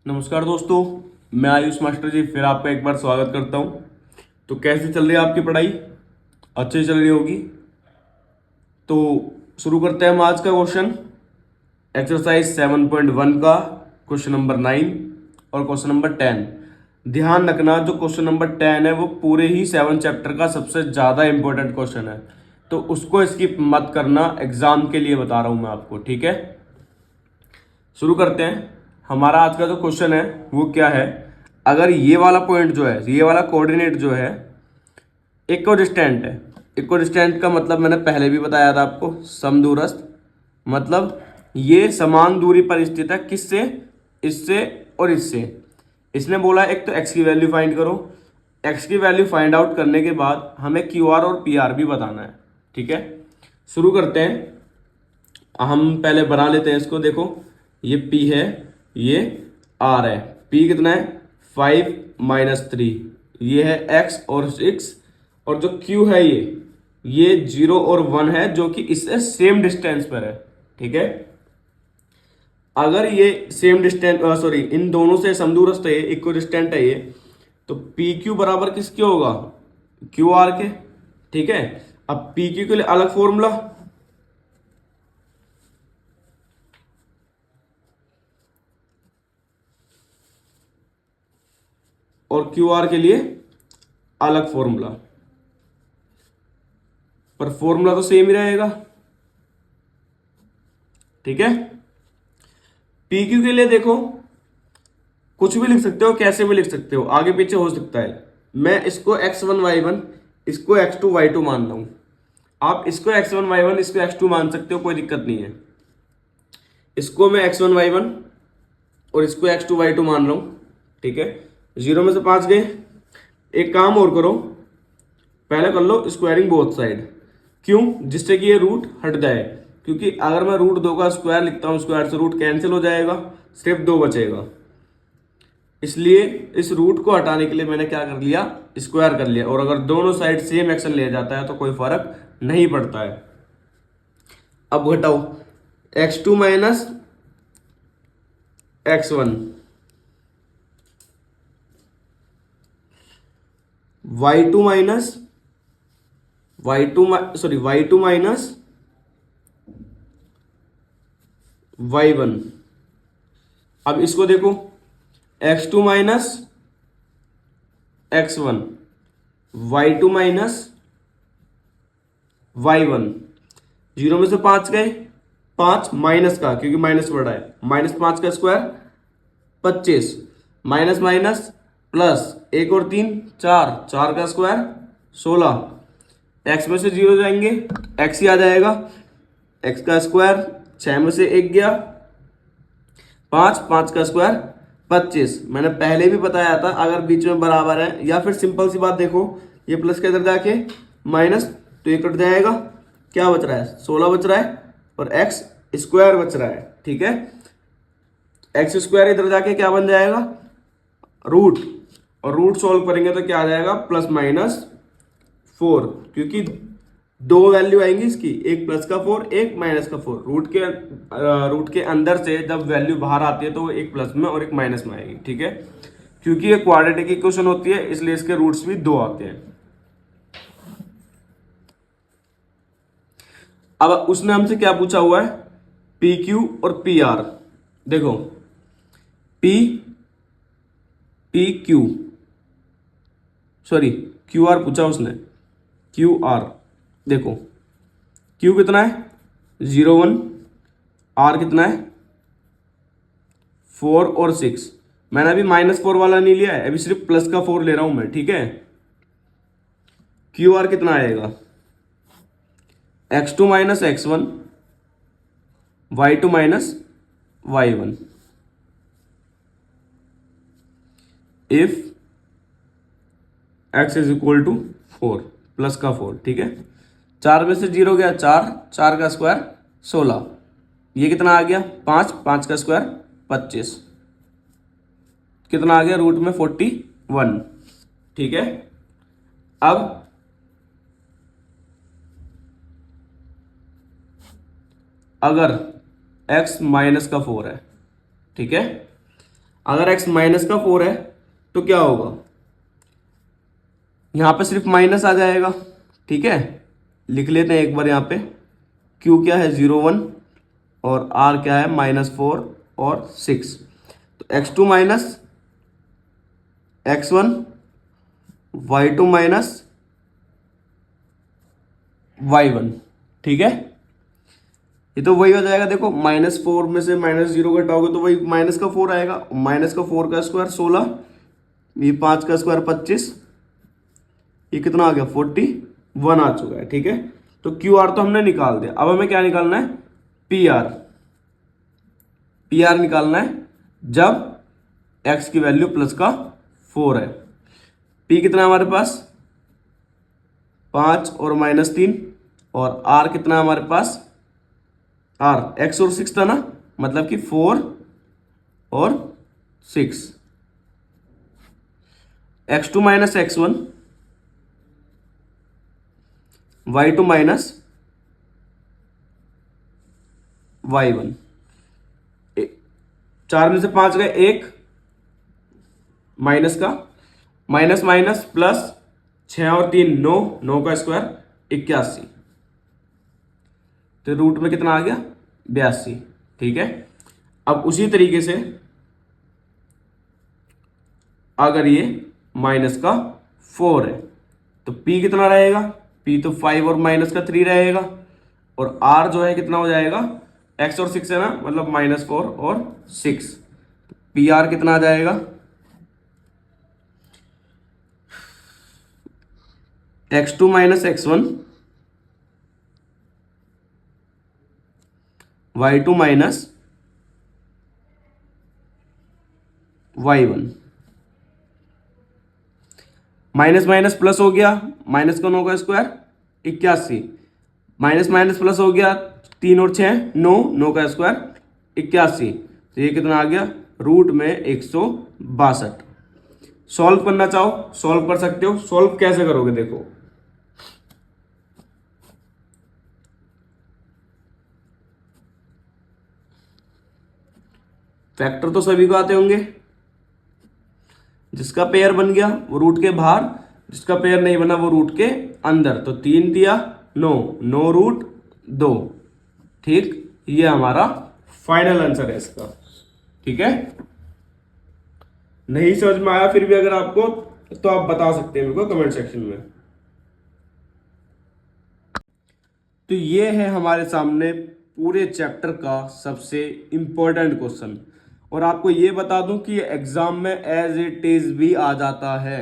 नमस्कार दोस्तों, मैं आयुष मास्टर जी फिर आपका एक बार स्वागत करता हूं। तो कैसी चल रही है आपकी पढ़ाई? अच्छी चल रही होगी। तो शुरू करते हैं हम आज का क्वेश्चन। एक्सरसाइज 7.1 का क्वेश्चन नंबर 9 और क्वेश्चन नंबर 10। ध्यान रखना, जो क्वेश्चन नंबर 10 है वो पूरे ही 7 चैप्टर का सबसे ज़्यादा इंपॉर्टेंट क्वेश्चन है, तो उसको स्किप मत करना। एग्जाम के लिए बता रहा हूं मैं आपको, ठीक है। शुरू करते हैं। हमारा आज का जो क्वेश्चन है वो क्या है? अगर ये वाला पॉइंट जो है, ये वाला कोऑर्डिनेट जो है इक्विडिस्टेंट है। इक्विडिस्टेंट का मतलब मैंने पहले भी बताया था आपको, समदूरस्थ। मतलब ये समान दूरी पर स्थित है। किससे? इससे और इससे। इसने बोला एक तो एक्स की वैल्यू फाइंड करो। एक्स की वैल्यू फाइंड आउट करने के बाद हमें क्यू आर और पी आर भी बताना है, ठीक है। शुरू करते हैं। हम पहले बना लेते हैं इसको। देखो, ये P है, ये R है। P कितना है? 5-3। ये है X और 6। और जो Q है ये 0 और 1 है, जो कि इससे सेम डिस्टेंस पर है, ठीक है। अगर ये सेम डिस्टेंस, सॉरी, इन दोनों से समदूरस्थ है, इक्व डिस्टेंट है ये, तो पी क्यू बराबर किसके होगा? क्यू आर के, ठीक है। अब पी क्यू के लिए अलग फॉर्मूला, और क्यू आर के लिए अलग फॉर्मूला, पर फॉर्मूला तो सेम ही रहेगा, ठीक है। पी क्यू के लिए देखो, कुछ भी लिख सकते हो, कैसे भी लिख सकते हो, आगे पीछे हो सकता है। मैं इसको x1 y1, इसको x2 y2 मान रहा हूं। आप इसको x1 y1, इसको x2 मान सकते हो, कोई दिक्कत नहीं है। इसको मैं x1 y1 और इसको x2 y2 मान रहा हूं, ठीक है। 0 में से 5 गए। एक काम और करो, पहले कर लो स्क्वायरिंग बोथ साइड। क्यों? जिससे कि ये रूट हट जाए, क्योंकि अगर मैं रूट 2 का स्क्वायर लिखता हूं, स्क्वायर से रूट कैंसिल हो जाएगा, सिर्फ 2 बचेगा। इसलिए इस रूट को हटाने के लिए मैंने क्या कर लिया? स्क्वायर कर लिया। और अगर दोनों साइड सेम एक्शन लिया जाता है तो कोई फर्क नहीं पड़ता है। अब घटाओ, x2 minus x1, y2 minus y2, sorry, y2 minus y1। अब इसको देखो, x2 minus x1, y2 minus y1। 0 में से 5 गए। 5 माइनस का, क्योंकि माइनस बढ़ा है, -5 का स्क्वायर 25, माइनस माइनस प्लस, 1 और 3 4, 4 का स्क्वायर 16। एक्स में से 0 जाएंगे, एक्स ही आ जाएगा। एक्स का स्क्वायर 6 में से 1 गया, 5, 5 का स्क्वायर 25। मैंने पहले भी बताया था, अगर बीच में बराबर है, या फिर सिंपल सी बात देखो, ये प्लस के इधर जाके माइनस, तो ये कट जाएगा। क्या बच रहा है? 16 बच रहा है, और एक्स स्क्वायर बच रहा है, ठीक है। एक्स स्क्वायर इधर जाके क्या बन जाएगा? रूट। और रूट सॉल्व करेंगे तो क्या आ जाएगा? +-4, क्योंकि दो वैल्यू आएंगी इसकी, एक प्लस का 4, एक माइनस का 4। रूट के अंदर से जब वैल्यू बाहर आती है तो वो एक प्लस में और एक माइनस में आएगी, ठीक है। क्योंकि ये क्वाड्रेटिक इक्वेशन होती है, इसलिए इसके रूट्स भी 2 आते हैं। अब उसने हमसे क्या पूछा हुआ है? पी क्यू और पी आर। देखो, P P Q, sorry, Q R पूछा उसने, क्यू आर। देखो, क्यू कितना है? 0 1। आर कितना है? 4 और 6। मैंने अभी -4 वाला नहीं लिया है, अभी सिर्फ प्लस का 4 ले रहा हूं मैं, ठीक है। क्यू आर कितना आएगा? x2 minus x1, y2 minus y1। If x is equal to 4, plus का 4, ठीक है। 4 में से 0 गया, 4, 4 का स्क्वायर 16। ये कितना आ गया? 5, 5 का स्क्वायर 25। कितना आ गया? रूट में 41, ठीक है। अब अगर x -4 है, ठीक है, अगर x माइनस का 4 है तो क्या होगा, यहां पे सिर्फ माइनस आ जाएगा। ठीक है, लिख लेते हैं एक बार यहाँ पे, q क्या है 0 1 और r क्या है -4 और 6। तो x2 minus x1, y2 minus y1। ठीक है, ये तो वही हो जाएगा। देखो -4 में से -0 घटाओगे तो वही माइनस का 4 आएगा। माइनस का 4 का स्क्वायर 16, ये 5 का स्क्वायर 25, ये कितना आ गया 41 आ चुका है। ठीक है, तो क्यू आर तो हमने निकाल दिया। अब हमें क्या निकालना है, पी आर। पी आर निकालना है जब एक्स की वैल्यू प्लस का 4 है। पी कितना है हमारे पास 5 और -3, और आर कितना है हमारे पास, आर एक्स और 6 था ना, मतलब कि 4 और 6। x2 minus x1, y2 minus y1। 4 में से 5 गए, 1 माइनस का, माइनस माइनस प्लस, 6 और 3 9, 9 का स्क्वायर 81, तो रूट में कितना आ गया 82। ठीक है, अब उसी तरीके से अगर ये माइनस का 4 है तो p कितना रहेगा, p तो 5 और माइनस का 3 रहेगा, और r जो है कितना हो जाएगा, x और 6 है ना, मतलब -4 और 6। पी आर कितना आ जाएगा, x2 minus x1, y2 minus y1। Minus minus plus हो गया, माइनस का 9 का स्क्वायर 81, माइनस माइनस प्लस हो गया, 3 और 6 9, 9 का स्क्वायर 81, तो ये कितना आ गया रूट में 162। सॉल्व करना चाहो सॉल्व कर सकते हो। सॉल्व कैसे करोगे, देखो फैक्टर तो सभी को आते होंगे। जिसका पेयर बन गया वो रूट के बाहर, जिसका पेयर नहीं बना वो रूट के अंदर। तो 3 दिया 9, 9 रूट 2। ठीक, ये हमारा फाइनल आंसर है इसका। ठीक है, नहीं समझ में आया फिर भी अगर आपको, तो आप बता सकते हैं मेरे को कमेंट सेक्शन में। तो ये है हमारे सामने पूरे चैप्टर का सबसे इंपॉर्टेंट क्वेश्चन, और आपको ये बता दूं कि एग्जाम में एज इट इज भी आ जाता है।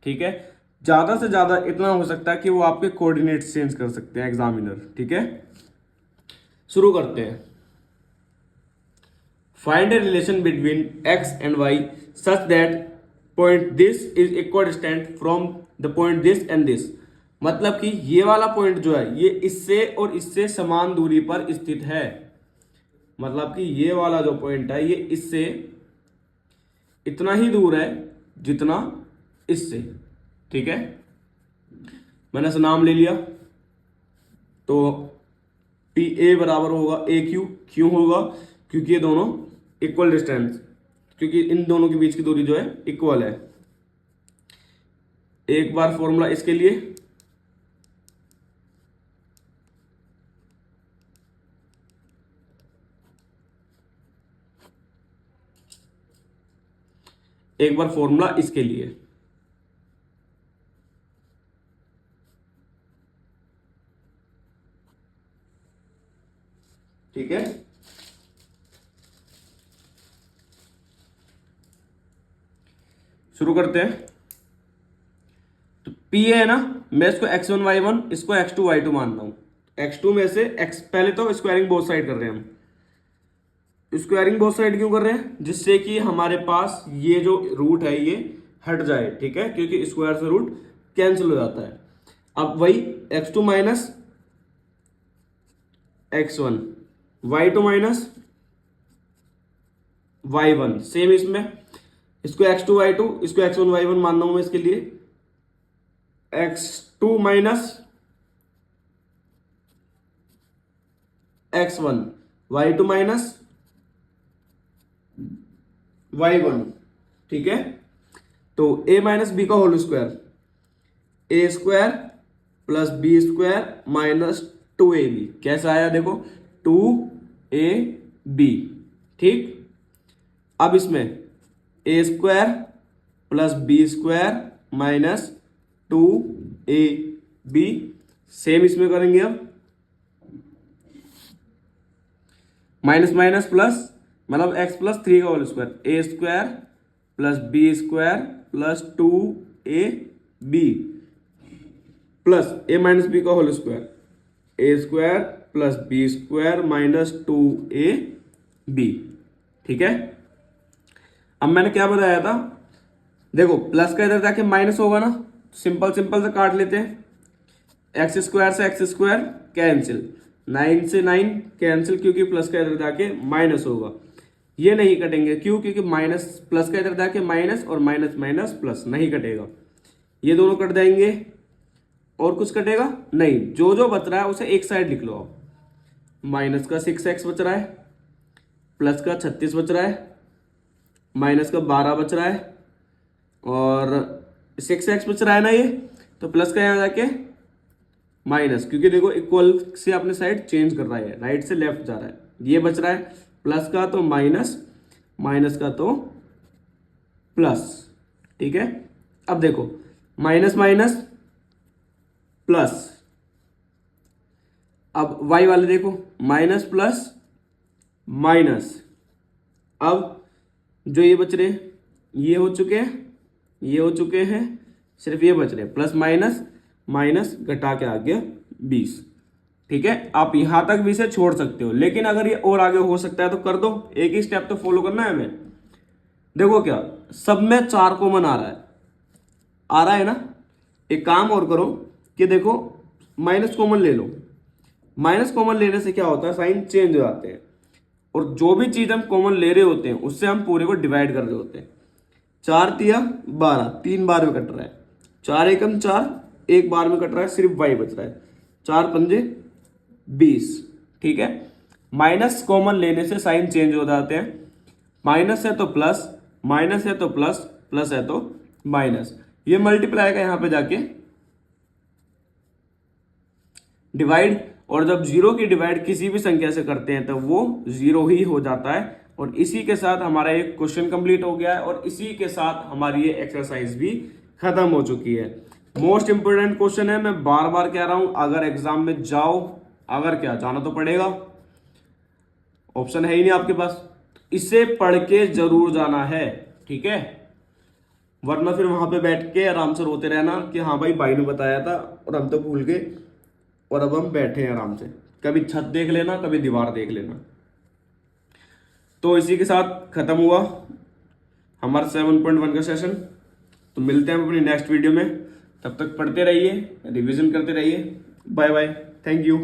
ठीक है, ज्यादा से ज्यादा इतना हो सकता है कि वो आपके कोऑर्डिनेट चेंज कर सकते हैं एग्जामिनर। ठीक है, शुरू करते हैं। Find a relation between x and y such that point this is equidistant from the point this and this. मतलब कि ये वाला पॉइंट जो है ये इससे और इससे समान दूरी पर स्थित है। मतलब कि ये वाला जो पॉइंट है ये इससे इतना ही दूर है जितना इससे। ठीक है, मैंने इसका नाम ले लिया, तो पी ए बराबर होगा ए क्यू। क्यों होगा, क्योंकि ये दोनों इक्वल डिस्टेंस, क्योंकि इन दोनों के बीच की दूरी जो है इक्वल है। एक बार फॉर्मूला इसके लिए, एक बार फॉर्मूला इसके लिए। ठीक है, शुरू करते हैं। तो P है ना, मैं इसको x1 y1, इसको x2 y2 मान रहा हूं। x2 में से x, पहले तो स्क्वायरिंग बोथ साइड कर रहे हैं हम। स्क्वायरिंग बोथ साइड क्यों कर रहे हैं, जिससे कि हमारे पास ये जो रूट है ये हट जाए। ठीक है, क्योंकि स्क्वायर से रूट कैंसिल हो जाता है। अब वही x2 minus x1, y2 minus y1, same इसमें इसको x2 y2, इसको x1 y1 मान रहा हूं मैं इसके लिए। x2 minus x1, y2 minus y1, ठीक है। तो a माइनस बी का whole square, A square plus B square minus 2ab, कैसा आया देखो 2ab, ठीक। अब इसमें A square plus B square minus 2ab, same इसमें करेंगे अब, माइनस माइनस प्लस, मतलब एक्स प्लस 3 का whole square, A square plus B square plus 2ab plus A minus B का whole square, A square plus B square minus 2ab, ठीक है। अब मैंने क्या बताया था, देखो प्लस का इधर जाके माइनस होगा ना, सिंपल सिंपल से काट लेते हैं, एक्स स्क्वायर से एक्स स्क्वायर कैंसिल, 9 से 9 कैंसिल, क्योंकि प्लस का इधर जाके माइनस होगा। ये नहीं कटेंगे, क्यों, क्योंकि माइनस प्लस का इधर जाके माइनस और माइनस माइनस प्लस, नहीं कटेगा, ये दोनों कट जाएंगे। और कुछ कटेगा नहीं, जो जो बच रहा है उसे एक साइड लिख लो आप, माइनस का 6x बच रहा है, प्लस का 36 बच रहा है, माइनस का 12 बच रहा है, और 6x बच रहा है ना ये, तो प्लस का यहाँ जाके माइनस, क्योंकि देखो इक्वल से अपने साइड चेंज कर रहा है, राइट से लेफ्ट जा रहा है, ये बच रहा है, प्लस का तो माइनस, माइनस का तो प्लस, ठीक है। अब देखो माइनस माइनस प्लस, अब y वाले देखो माइनस प्लस माइनस, अब जो ये बच रहे ये हो चुके हैं, ये हो चुके हैं, सिर्फ ये बच रहे हैं, प्लस माइनस माइनस घटा के आ गया 20, ठीक है। आप यहां तक भी इसे छोड़ सकते हो, लेकिन अगर ये और आगे हो सकता है तो कर दो, एक ही स्टेप तो फॉलो करना है हमें। देखो क्या सब में 4 कॉमन आ रहा है ना, एक काम और करो कि देखो माइनस कॉमन ले लो, माइनस कॉमन लेने से क्या होता है, साइन चेंज हो जाते हैं, और जो भी चीज हम कॉमन ले रहे होते हैं उससे हम पूरे को डिवाइड कर रहे होते हैं। 4 तिया 12, 3 बार में कट रहा है, 4 एकम 4, 1 बार में कट रहा है, सिर्फ y बच रहा है, 4 पंजे 20, ठीक है। माइनस कॉमन लेने से साइन चेंज हो जाते हैं, माइनस है तो प्लस, माइनस है तो प्लस, प्लस है तो माइनस, ये मल्टीप्लाई का यहां पे जाके डिवाइड, और जब जीरो की डिवाइड किसी भी संख्या से करते हैं तो वो जीरो ही हो जाता है। और इसी के साथ हमारा एक क्वेश्चन कंप्लीट हो गया है, और इसी के साथ हमारी ये एक्सरसाइज भी खत्म हो चुकी है। मोस्ट इंपोर्टेंट क्वेश्चन है, मैं बार बार कह रहा हूं, अगर एग्जाम में जाओ, अगर क्या जाना तो पड़ेगा, ऑप्शन है ही नहीं आपके पास, इसे पढ़ के जरूर जाना है, ठीक है। वरना फिर वहां पे बैठ के आराम से रोते रहना कि हाँ भाई ने बताया था और हम तो भूल गए, और अब हम बैठे हैं आराम से, कभी छत देख लेना, कभी दीवार देख लेना। तो इसी के साथ खत्म हुआ हमारा 7.1 का सेशन। तो मिलते हैं अपनी नेक्स्ट वीडियो में, तब तक पढ़ते रहिए, रिवीजन करते रहिए। Bye bye, thank you.